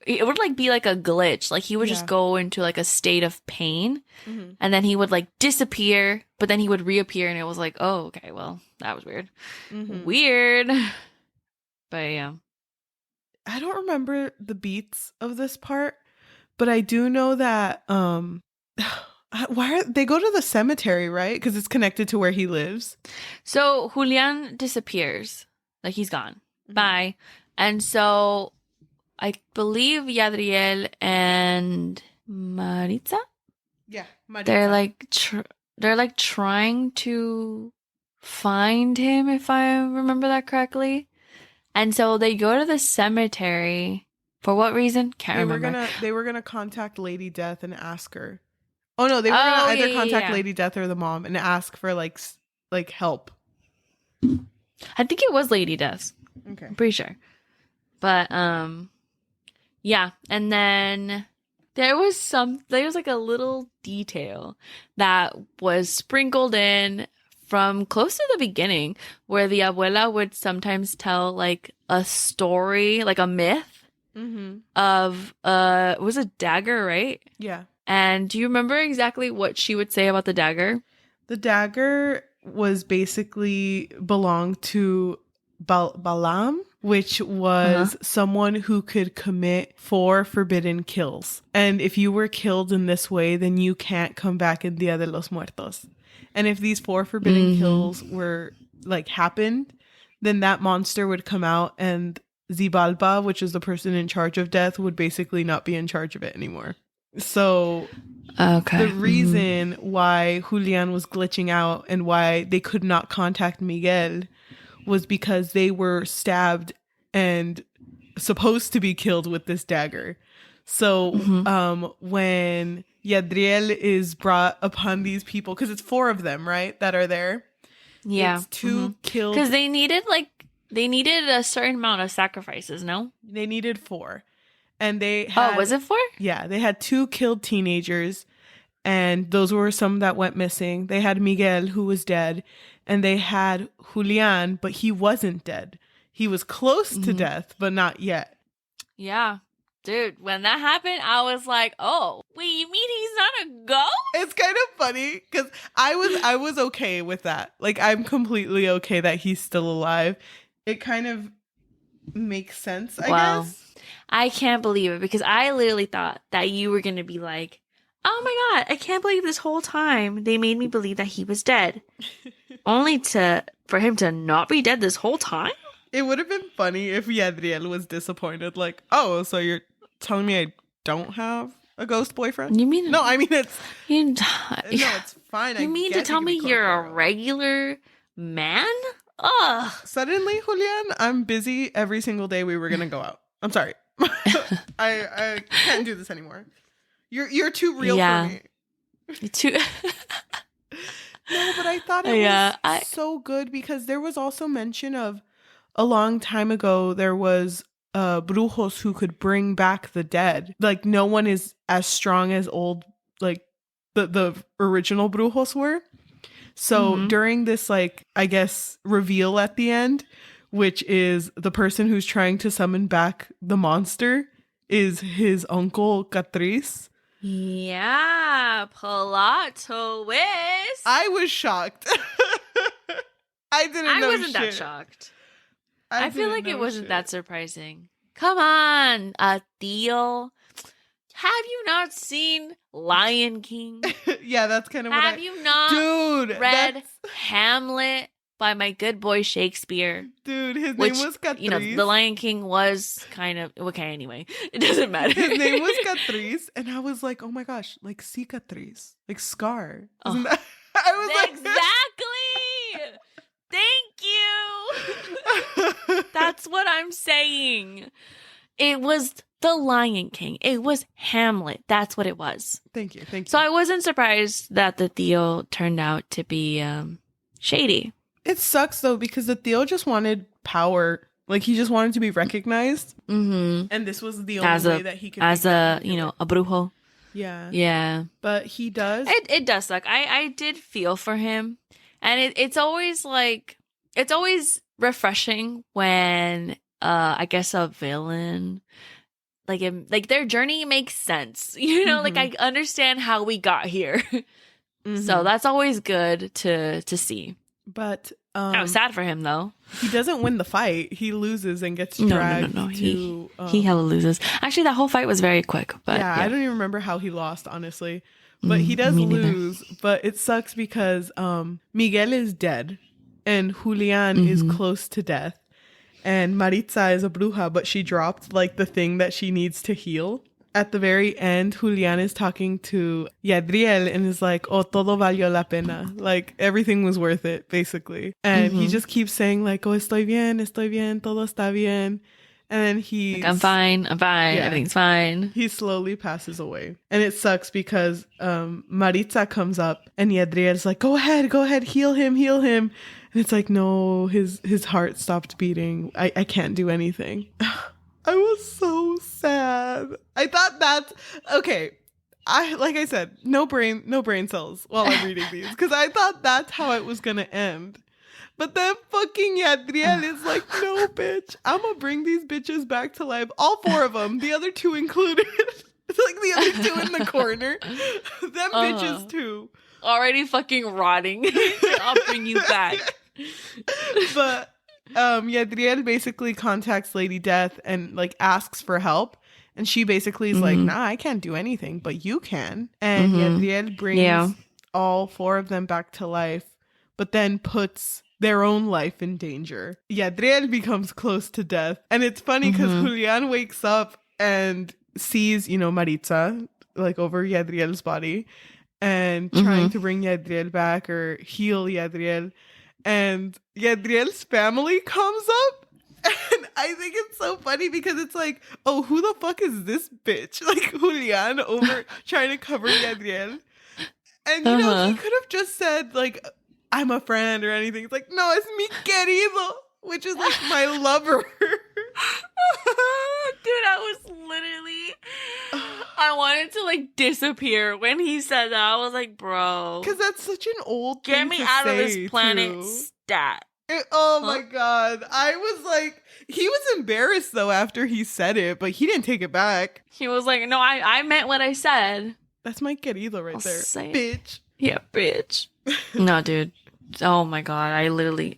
It would like be like a glitch. Like he would just go into like a state of pain and then he would like disappear, but then he would reappear and it was like, oh, okay, well, that was weird. Weird. But yeah. I don't remember the beats of this part, but I do know that they go to the cemetery, right? Because it's connected to where he lives. So Julian disappears. Like he's gone. Bye. And so I believe Yadriel and Maritza? Yeah, Maritza. They're like trying to find him, if I remember that correctly. And so they go to the cemetery. For what reason? Can't remember. They were gonna contact Lady Death and ask her. Oh no, they were gonna either contact Lady Death or the mom and ask for like help. I think it was Lady Death. Okay. I'm pretty sure. But yeah, and then there was like a little detail that was sprinkled in from close to the beginning where the abuela would sometimes tell like a story, like a myth of it was a dagger, right? Yeah. And do you remember exactly what she would say about the dagger? The dagger was basically belonged to Balaam, which was someone who could commit 4 forbidden kills. And if you were killed in this way, then you can't come back in Dia de los Muertos. And if these 4 forbidden kills were like happened, then that monster would come out and Zibalba, which is the person in charge of death, would basically not be in charge of it anymore. So the reason why Julian was glitching out and why they could not contact Miguel was because they were stabbed and supposed to be killed with this dagger. So when Yadriel is brought upon these people, because it's 4 of them, right, that are there. Yeah. It's 2 killed. Because they needed a certain amount of sacrifices, no? They needed 4. And they had... Oh, was it 4? Yeah, they had 2 killed teenagers. And those were some that went missing. They had Miguel, who was dead. And they had Julian, but he wasn't dead. He was close to death, but not yet. Yeah. Dude, when that happened, I was like, oh, wait, you mean he's not a ghost? It's kind of funny because I was okay with that. Like, I'm completely okay that he's still alive. It kind of makes sense, I guess. I can't believe it because I literally thought that you were going to be like, oh my God, I can't believe this whole time they made me believe that he was dead. Only for him to not be dead this whole time? It would have been funny if Yadriel was disappointed. Like, oh, so you're telling me I don't have a ghost boyfriend? You mean... No, I mean, it's... No, it's fine. You mean to tell me you're a regular man? Ugh. Suddenly, Julian, I'm busy every single day we were going to go out. I'm sorry. I can't do this anymore. You're too real for me. No, but I thought it was so good because there was also mention of a long time ago there was brujos who could bring back the dead. Like no one is as strong as old like the original brujos were. So during this like I guess reveal at the end, which is the person who's trying to summon back the monster is his uncle Catrice. Yeah, plot twist. I was shocked. I wasn't that shocked. I feel like it wasn't that surprising. Come on, Theo. Have you not seen Lion King? Yeah, that's kind of what Have you not read Hamlet by my good boy Shakespeare? Dude, his name was Catrice. You know, the Lion King was kind of... Okay, anyway. It doesn't matter. His name was Catrice, and I was like, oh my gosh, like cicatrice, like scar. Isn't that... I was exactly! That's what I'm saying. It was The Lion King. It was Hamlet. That's what it was. Thank you. So I wasn't surprised that the Theo turned out to be shady. It sucks though because the Theo just wanted power. Like he just wanted to be recognized, and this was the only way that he could. As a brujo. Yeah. But he does. It does suck. I did feel for him, and it's always refreshing when I guess a villain. Like their journey makes sense, Like I understand how we got here, so that's always good to see. But I was sad for him though. He doesn't win the fight; he loses and gets dragged. No. He hella loses. Actually, that whole fight was very quick. But yeah, I don't even remember how he lost, honestly. But he does lose. But it sucks because Miguel is dead, and Julian is close to death. And Maritza is a bruja, but she dropped like the thing that she needs to heal. At the very end, Julian is talking to Yadriel and is like, "Oh, todo valió la pena." Like everything was worth it, basically. And he just keeps saying like, "Oh, estoy bien, todo está bien." And then he, I'm fine, yeah, everything's fine. He slowly passes away. And it sucks because Maritza comes up and Yadriel's like, go ahead, heal him. And it's like, no, his heart stopped beating. I can't do anything. I was so sad. I thought that's okay. Like I said, no brain cells while I'm reading these because I thought that's how it was gonna end. But then fucking Yadriel is like, no, bitch, I'm gonna bring these bitches back to life. All 4 of them, the other 2 included. It's like the other 2 in the corner. Them bitches too. Already fucking rotting. I'll bring you back. But Yadriel basically contacts Lady Death and like asks for help. And she basically is like, nah, I can't do anything, but you can. And Yadriel brings all 4 of them back to life, but then puts their own life in danger. Yadriel becomes close to death. And it's funny because Julian wakes up and sees, Maritza, like over Yadriel's body and trying to bring Yadriel back or heal Yadriel. And Yadriel's family comes up. And I think it's so funny because it's like, oh, who the fuck is this bitch? Like Julian over trying to cover Yadriel. And, he could have just said, like, I'm a friend or anything. It's like, no, it's mi querido, which is like my lover. Dude, I was literally, I wanted to like disappear when he said that. I was like, bro. Because that's such an old get thing me to out say, of this planet, too. stat. My God. I was like, he was embarrassed though after he said it, but he didn't take it back. He was like, no, I meant what I said. That's my querido right there. Bitch. Yeah, bitch. No, dude. Oh my God. I literally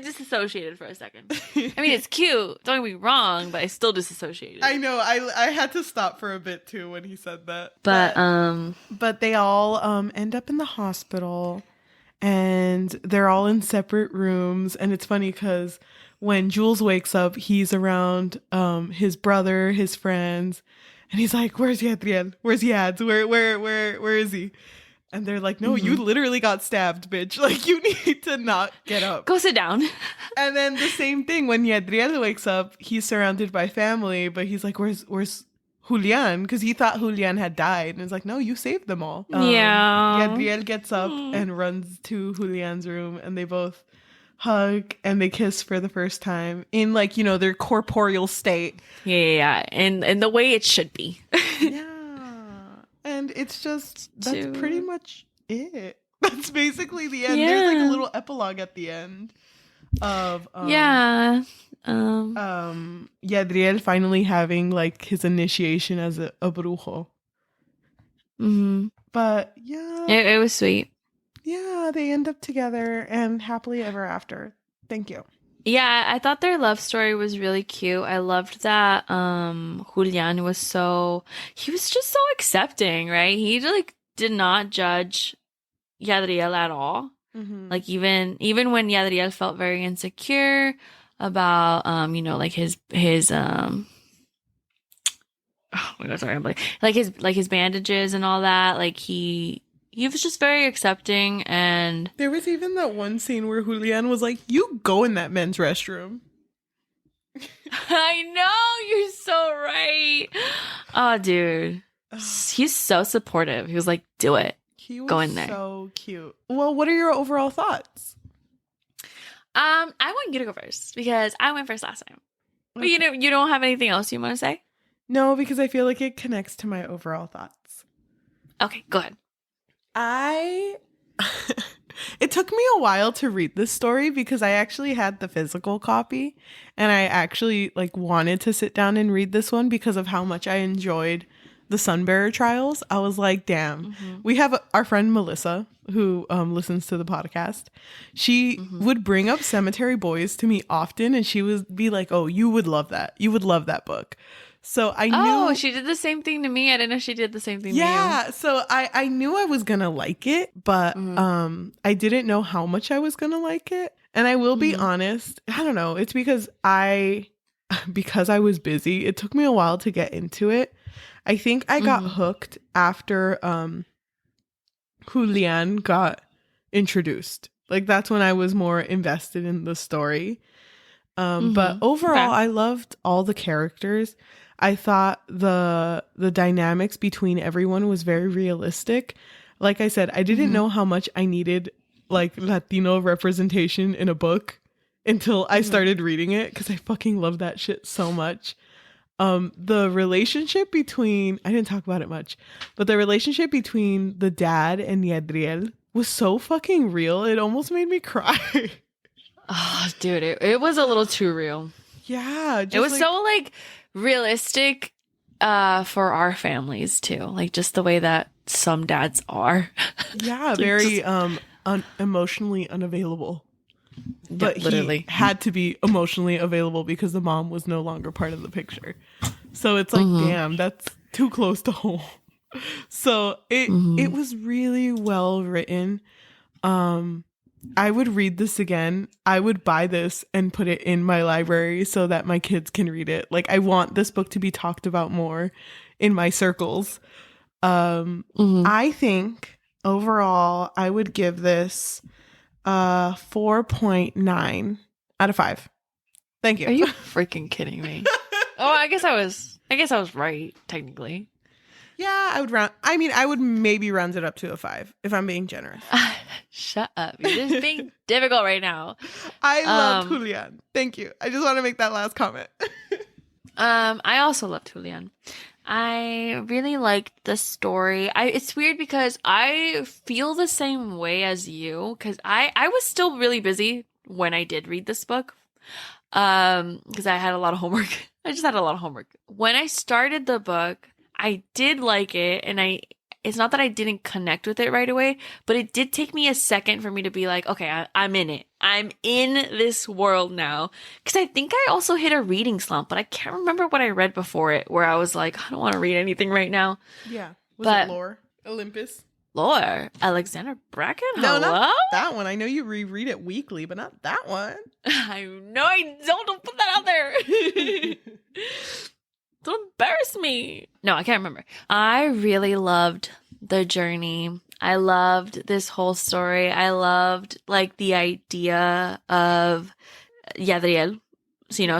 disassociated for a second. I mean, it's cute. Don't get me wrong, but I still disassociated. I know. I had to stop for a bit too when he said that. But they all end up in the hospital and they're all in separate rooms. And it's funny because when Jules wakes up, he's around his brother, his friends, and he's like, "Where's Yadriel? Where's Yads? Where is he?" And they're like, "No, you literally got stabbed, bitch. Like, you need to not get up. Go sit down." And then the same thing, when Yadriel wakes up, he's surrounded by family, but he's like, where's Julian? Because he thought Julian had died. And it's like, no, you saved them all. Yadriel gets up and runs to Julian's room, and they both hug and they kiss for the first time in, like, their corporeal state. Yeah. And the way it should be. Yeah. And it's just, that's pretty much it. That's basically the end. Yeah. There's like a little epilogue at the end of Yadriel finally having like his initiation as a brujo. But yeah. It was sweet. Yeah, they end up together and happily ever after. Thank you. Yeah, I thought their love story was really cute. I loved that Julian was just so accepting, right? He like did not judge Yadriel at all. Like even when Yadriel felt very insecure about like his oh my God, sorry, I'm like his bandages and all that, like he he was just very accepting. And there was even that one scene where Julian was like, "You go in that men's restroom." I know, you're so right. Oh, dude, he's so supportive. He was like, "Do it." He was go in there. So cute. Well, what are your overall thoughts? I want you to go first because I went first last time. But you don't have anything else you want to say? No, because I feel like it connects to my overall thoughts. Okay, go ahead. It took me a while to read this story because I actually had the physical copy and I actually like wanted to sit down and read this one because of how much I enjoyed the Sunbearer trials. I was like, damn. We have our friend Melissa who listens to the podcast. She would bring up Cemetery Boys to me often and she would be like, "Oh, you would love that. You would love that book." So I knew. Oh, she did the same thing to me. I didn't know she did the same thing to you. Yeah, so I knew I was gonna like it, but I didn't know how much I was gonna like it. And I will be honest, I don't know. It's because I was busy. It took me a while to get into it. I think I got hooked after Julian got introduced. Like that's when I was more invested in the story. But overall, I loved all the characters. I thought the dynamics between everyone was very realistic. Like I said, I didn't know how much I needed like Latino representation in a book until I started reading it because I fucking love that shit so much. The relationship between, I didn't talk about it much, but the relationship between the dad and Yadriel was so fucking real. It almost made me cry. Oh, dude, it was a little too real. Yeah. It was so like realistic for our families too. Like just the way that some dads are. Yeah, like very emotionally unavailable. But literally he had to be emotionally available because the mom was no longer part of the picture. So it's like, damn, that's too close to home. So it was really well written. I would read this again. I would buy this and put it in my library so that my kids can read it. Like I want this book to be talked about more in my circles. I think overall I would give this 4.9 out of 5. Thank you. Are you freaking kidding me? Oh, I guess I was right, technically. Yeah, I would maybe round it up to a 5 if I'm being generous. Shut up. You're just being difficult right now. I loved Julian. Thank you. I just want to make that last comment. I also loved Julian. I really liked the story. It's weird because I feel the same way as you because I was still really busy when I did read this book because I had a lot of homework. I just had a lot of homework. When I started the book, I did like it and it's not that I didn't connect with it right away, but it did take me a second for me to be like, okay, I'm in it. I'm in this world now. Because I think I also hit a reading slump, but I can't remember what I read before it, where I was like, I don't want to read anything right now. Yeah. Was it Lore? Olympus? Lore? Alexander Bracken? No, hello? not that one. I know you reread it weekly, but not that one. I know I don't put that out there. Don't embarrass me. No, I can't remember. I really loved the journey. I loved this whole story. I loved like the idea of Yadriel,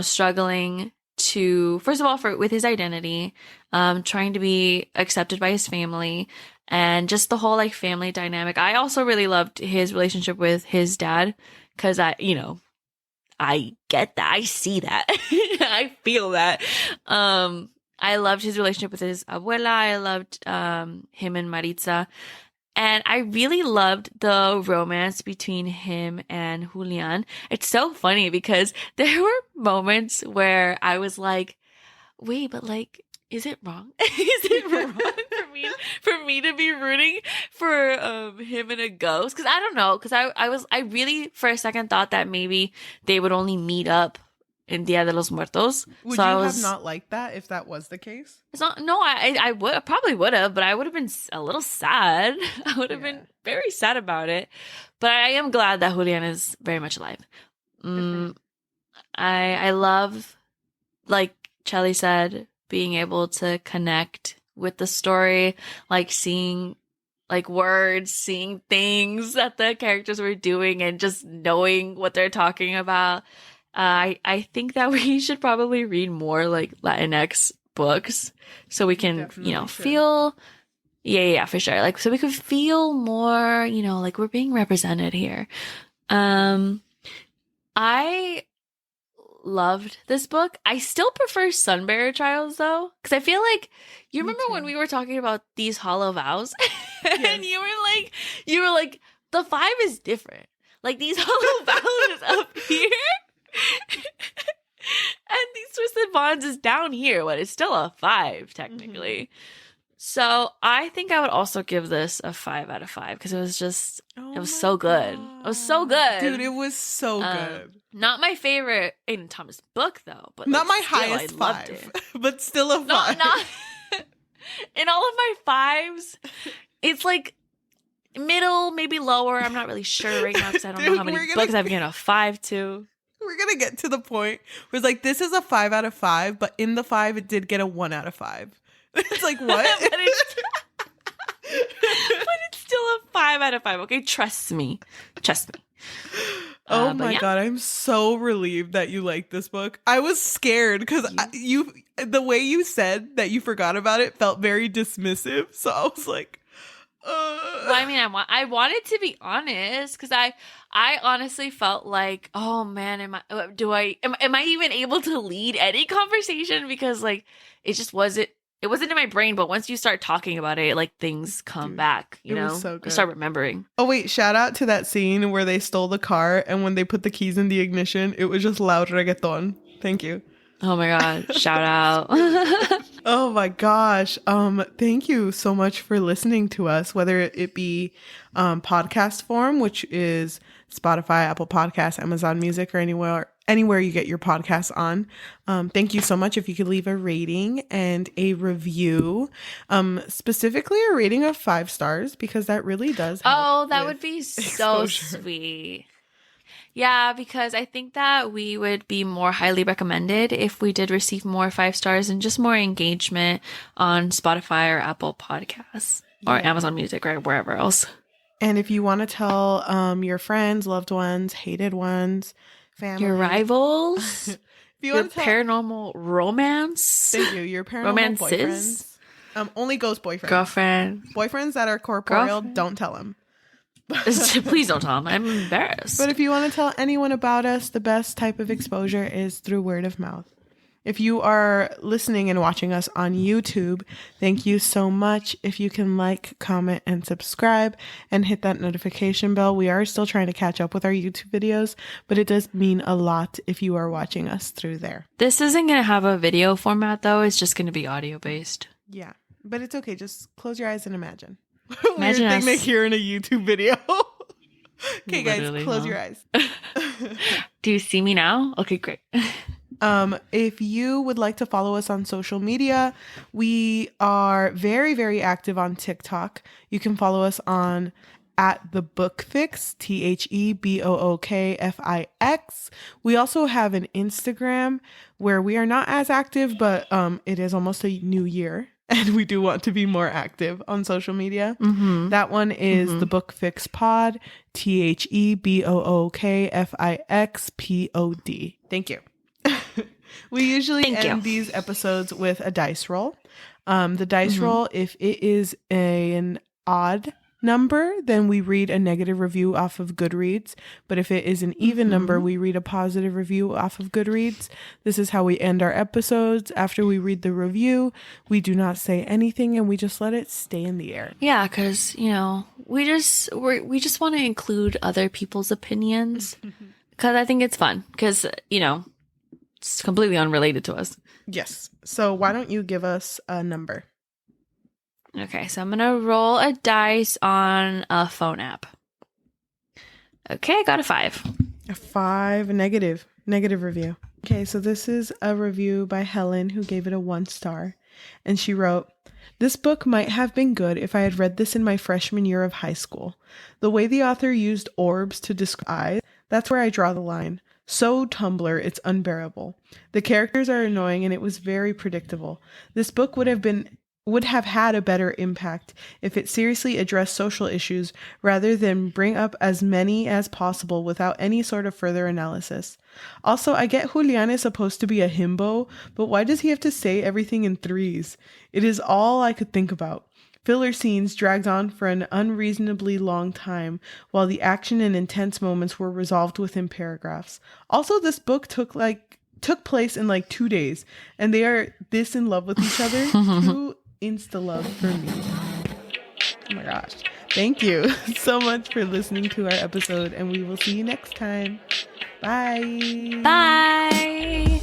struggling to, first of all, with his identity, trying to be accepted by his family, and just the whole like family dynamic. I also really loved his relationship with his dad because I get that. I see that. I feel that. I loved his relationship with his abuela. I loved him and Maritza. And I really loved the romance between him and Julian. It's so funny because there were moments where I was like, wait, but like, is it wrong? Is it wrong for me to be rooting for him and a ghost? Because I don't know. Because I really for a second thought that maybe they would only meet up in Dia de los Muertos. Would you have not liked that if that was the case? It's not. No, I probably would have, but I would have been a little sad. I would have been very sad about it. But I am glad that Julian is very much alive. I love, like Cheli said, being able to connect with the story, like seeing like words, seeing things that the characters were doing, and just knowing what they're talking about. I think that we should probably read more like Latinx books so we can, Definitely feel. Yeah, for sure. Like, so we could feel more, like we're being represented here. I loved this book. I still prefer Sunbearer Trials though, because I feel like you remember when we were talking about these hollow vows, and you were like, the 5 is different. Like these hollow vows is up here, and these twisted bonds is down here, but it's still a 5 technically. So I think I would also give this a 5 out of 5 because it was just, it was so good. It was so good. Dude, it was so good. Not my favorite Aiden Thomas book though, but not like, my still, highest I loved 5, it. but still a 5. Not in all of my 5s, it's like middle, maybe lower. I'm not really sure right now because I don't know how many books I've given a 5 to. We're going to get to the point where it's like, this is a 5 out of 5, but in the 5, it did get a 1 out of 5. It's like, what? but it's still a 5 out of 5. Okay, trust me. Oh my God, I'm so relieved that you like this book. I was scared because the way you said that you forgot about it felt very dismissive. So I was like, Well, I mean, I wanted to be honest because I honestly felt like, oh man, am I even able to lead any conversation? Because like it just wasn't. It wasn't in my brain, but once you start talking about it, like things come back, you know? Was so good. I start remembering. Oh, wait, shout out to that scene where they stole the car and when they put the keys in the ignition, it was just loud reggaeton. Thank you. Oh my God. Shout out. Oh my gosh. Thank you so much for listening to us, whether it be podcast form, which is Spotify, Apple Podcasts, Amazon Music, or anywhere you get your podcasts on. Thank you so much. If you could leave a rating and a review, specifically a rating of 5 stars, because that really does help. Oh, that would be so sweet. Yeah, because I think that we would be more highly recommended if we did receive more 5 stars and just more engagement on Spotify or Apple Podcasts or Amazon Music or wherever else. And if you want to tell your friends, loved ones, hated ones, family, your rivals, if you your want to paranormal romance, thank you, your paranormal romances, boyfriends, only ghost boyfriend, boyfriends that are corporeal, don't tell them. Please don't tell them. I'm embarrassed. But if you want to tell anyone about us, the best type of exposure is through word of mouth. If you are listening and watching us on YouTube, thank you so much. If you can like, comment, and subscribe and hit that notification bell. We are still trying to catch up with our YouTube videos, but it does mean a lot if you are watching us through there. This isn't going to have a video format, though. It's just going to be audio based. Yeah, but it's okay. Just close your eyes and imagine. Imagine Weird us. thing to hear in a YouTube video. Okay, Literally, guys, close your eyes. Do you see me now? Okay, great. If you would like to follow us on social media, we are very, very active on TikTok. You can follow us on @thebookfix, THEBOOKFIX. We also have an Instagram where we are not as active, but it is almost a new year. And we do want to be more active on social media. Mm-hmm. That one is The Book Fix Pod, THEBOOKFIXPOD. Thank you. We usually end these episodes with a dice roll. The dice roll, if it is an odd number, then we read a negative review off of Goodreads. But if it is an even number, we read a positive review off of Goodreads. This is how we end our episodes. After we read the review, we do not say anything and we just let it stay in the air. Yeah, because, we just want to include other people's opinions because I think it's fun because, it's completely unrelated to us. Yes. So why don't you give us a number? Okay, so I'm going to roll a dice on a phone app. Okay, I got a 5. A 5, negative review. Okay, so this is a review by Helen who gave it a 1 star. And she wrote, "This book might have been good if I had read this in my freshman year of high school. The way the author used orbs to describe, that's where I draw the line. So Tumblr, it's unbearable. The characters are annoying and it was very predictable. This book would have would have had a better impact if it seriously addressed social issues rather than bring up as many as possible without any sort of further analysis. Also, I get Julian is supposed to be a himbo, but why does he have to say everything in threes? It is all I could think about. Filler scenes dragged on for an unreasonably long time, while the action and intense moments were resolved within paragraphs. Also, this book took place in like 2 days, and they are this in love with each other. True insta love for me. Oh my gosh. Thank you so much for listening to our episode, and we will see you next time. Bye. Bye.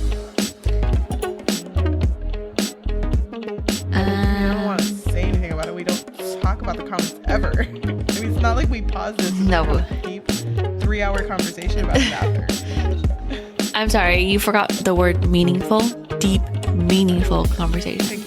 I don't want to say anything about it. We don't talk about the comments ever. I mean, it's not like we pause this and have a deep 3-hour conversation about it after. I'm sorry, you forgot the word meaningful. Deep, meaningful conversation.